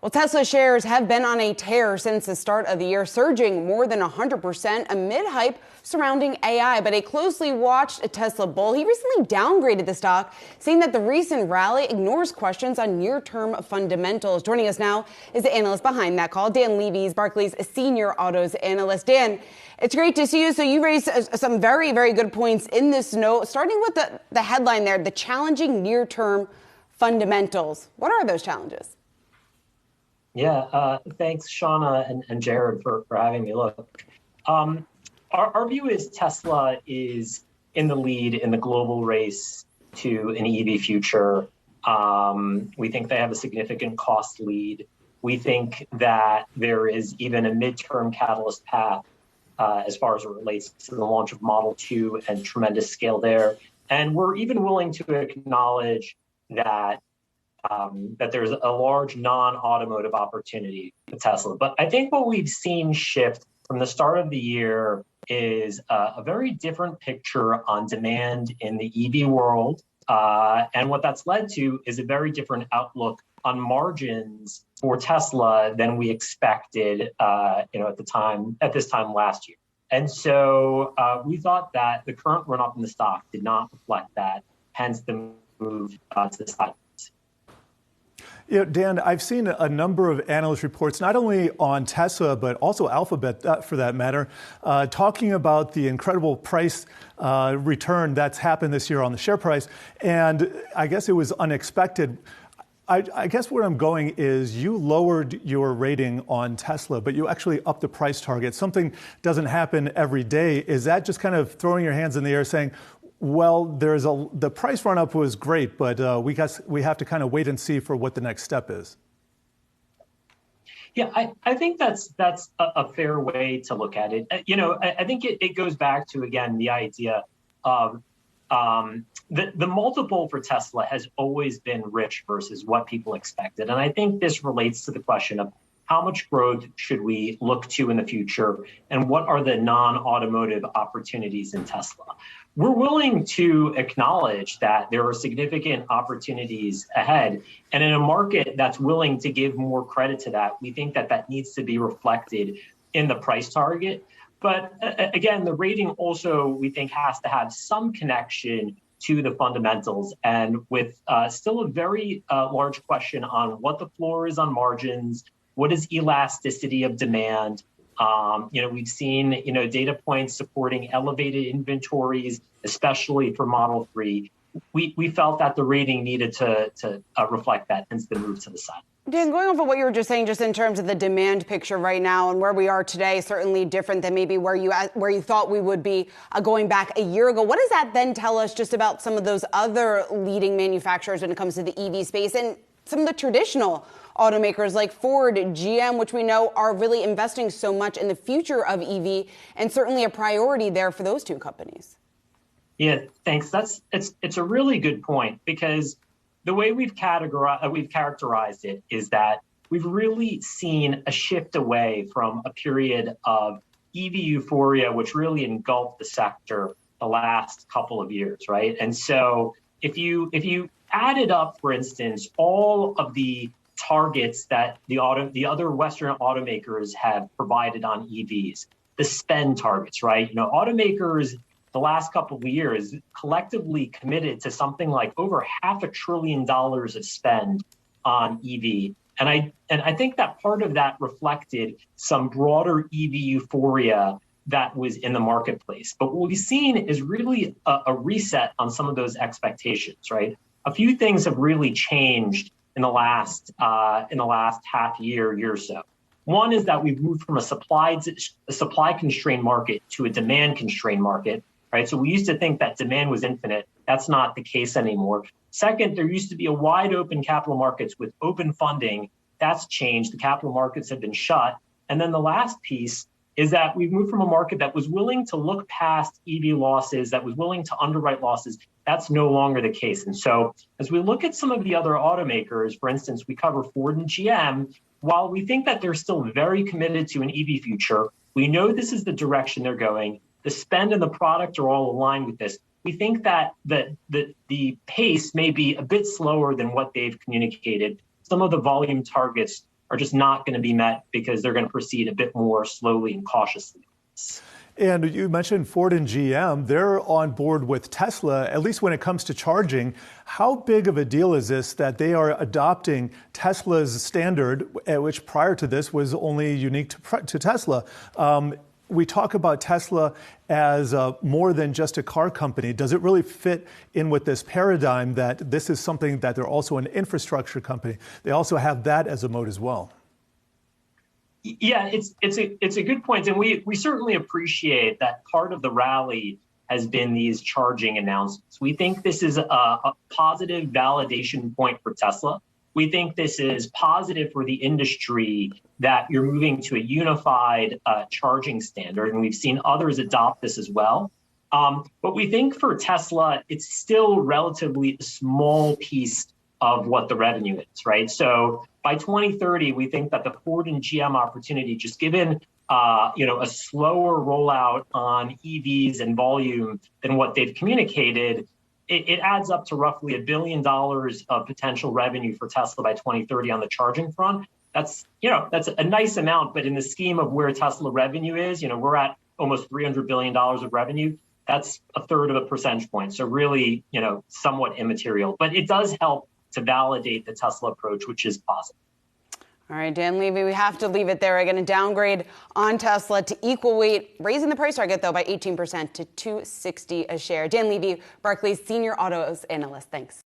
Well, Tesla shares have been on a tear since the start of the year, surging more than 100% amid hype surrounding AI. But a closely watched Tesla bull, he recently downgraded the stock, saying that the recent rally ignores questions on near-term fundamentals. Joining us now is the analyst behind that call, Dan Levy, Barclays senior autos analyst. Dan, it's great to see you. So you raised some very, very good points in this note, starting with the headline there, the challenging near-term fundamentals. What are those challenges? Yeah, thanks, Seana and Jared, for having me. Look, our view is Tesla is in the lead in the global race to an EV future. We think they have a significant cost lead. We think that there is even a midterm catalyst path as far as it relates to the launch of Model 2 and tremendous scale there. And we're even willing to acknowledge that there's a large non-automotive opportunity for Tesla. But I think what we've seen shift from the start of the year is a very different picture on demand in the EV world. And what that's led to is a very different outlook on margins for Tesla than we expected at this time last year. And so we thought that the current run-up in the stock did not reflect that, hence the move to the side. Dan, I've seen a number of analyst reports, not only on Tesla, but also Alphabet, for that matter, talking about the incredible price return that's happened this year on the share price. And I guess it was unexpected. I guess where I'm going is you lowered your rating on Tesla, but you actually upped the price target. Something doesn't happen every day. Is that just kind of throwing your hands in the air saying, well, the price run-up was great, but we have to kind of wait and see for what the next step is? Yeah, I think that's a fair way to look at it. I think it goes back to, again, the idea of the multiple for Tesla has always been rich versus what people expected. And I think this relates to the question of how much growth should we look to in the future, and what are the non-automotive opportunities in Tesla? We're willing to acknowledge that there are significant opportunities ahead. And in a market that's willing to give more credit to that, we think that needs to be reflected in the price target. But again, the rating also, we think, has to have some connection to the fundamentals. And with still a very large question on what the floor is on margins, what is elasticity of demand? We've seen, data points supporting elevated inventories, especially for Model 3. We felt that the rating needed to reflect that, hence the move to the side. Dan, going off of what you were just saying, just in terms of the demand picture right now and where we are today, certainly different than maybe where you thought we would be going back a year ago. What does that then tell us just about some of those other leading manufacturers when it comes to the EV space and some of the traditional automakers like Ford, GM, which we know are really investing so much in the future of EV, and certainly a priority there for those two companies? Yeah, thanks. It's a really good point, because the way we've characterized it is that we've really seen a shift away from a period of EV euphoria, which really engulfed the sector the last couple of years, right? And so if you added up, for instance, all of the targets that the other Western automakers have provided on EVs, the spend targets, right? Automakers the last couple of years collectively committed to something like over $500 billion of spend on EV. And I think that part of that reflected some broader EV euphoria that was in the marketplace. But what we've seen is really a reset on some of those expectations, right? A few things have really changed in the last half year or so. One is that we've moved from a supply constrained market to a demand constrained market, right? So we used to think that demand was infinite. That's not the case anymore. Second, there used to be a wide open capital markets with open funding. That's changed. The capital markets have been shut. And then the last piece is that we've moved from a market that was willing to look past EV losses, that was willing to underwrite losses. That's no longer the case. And so as we look at some of the other automakers, for instance, we cover Ford and GM, while we think that they're still very committed to an EV future, we know this is the direction they're going. The spend and the product are all aligned with this. We think that the pace may be a bit slower than what they've communicated. Some of the volume targets are just not going to be met because they're going to proceed a bit more slowly and cautiously. And you mentioned Ford and GM. They're on board with Tesla, at least when it comes to charging. How big of a deal is this that they are adopting Tesla's standard, which prior to this was only unique to Tesla? We talk about Tesla as more than just a car company. Does it really fit in with this paradigm that this is something that they're also an infrastructure company? They also have that as a mode as well. Yeah, it's a good point, and we certainly appreciate that part of the rally has been these charging announcements. We think this is a positive validation point for Tesla. We think this is positive for the industry that you're moving to a unified charging standard, and we've seen others adopt this as well. But we think for Tesla, it's still relatively a small piece of what the revenue is, right? So by 2030, we think that the Ford and GM opportunity, just given a slower rollout on EVs and volume than what they've communicated, it adds up to roughly $1 billion of potential revenue for Tesla by 2030 on the charging front. That's a nice amount, but in the scheme of where Tesla revenue is, we're at almost $300 billion of revenue. That's a third of a percentage point. So really, somewhat immaterial, but it does help to validate the Tesla approach, which is positive. All right, Dan Levy, we have to leave it there. We're going to downgrade on Tesla to equal weight, raising the price target, though, by 18% to $260 a share. Dan Levy, Barclays Senior Autos Analyst. Thanks.